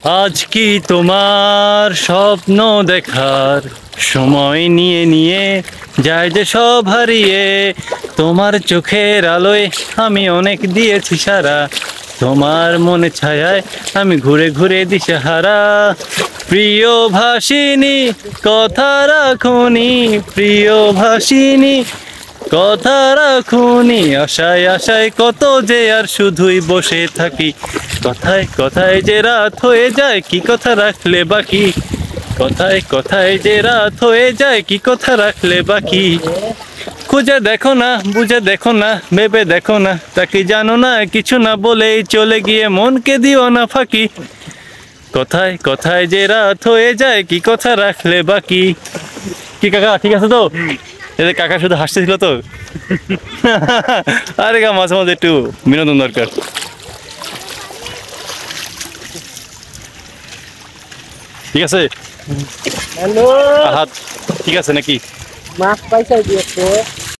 আজ কি তোমার স্বপ্ন দেখার সময় নিয়ে নিয়ে যায় যে সব হারিয়ে। তোমার চোখের আলোয় আমি অনেক দিয়েছি সারা, তোমার মনে ছায়ায় আমি ঘুরে ঘুরে দিশেহারা। প্রিয় ভাসিনী কথা রাখুনি, প্রিয় ভাসিনী কথা রাখুনি, আশায় আশায় কত যে আর শুধুই বসে থাকি। কথায় কথায় যে রাত হয়ে যায় কি কথা রাখলে বাকি, কথায় কথায় যে রাত হয়ে যায় কি কথা রাখলে বাকি। খুঁজে দেখো না, বুঝে দেখো না, ভেবে দেখো না, তাকে জানো না কিছু না বলেই চলে গিয়ে মনকে দিও না ফাঁকি। কথায় কথায় যে রাত হয়ে যায় কি কথা রাখলে বাকি। কি কাকা ঠিক আছে তো? এদের কাকা শুধু হাসতেছিল তো। আরে গা মাঝে মাঝে একটু বিনোদন দরকার। ঠিক আছে হ্যালো, হাত ঠিক আছে নাকি? মাছ পাইছাই দিয়েছে।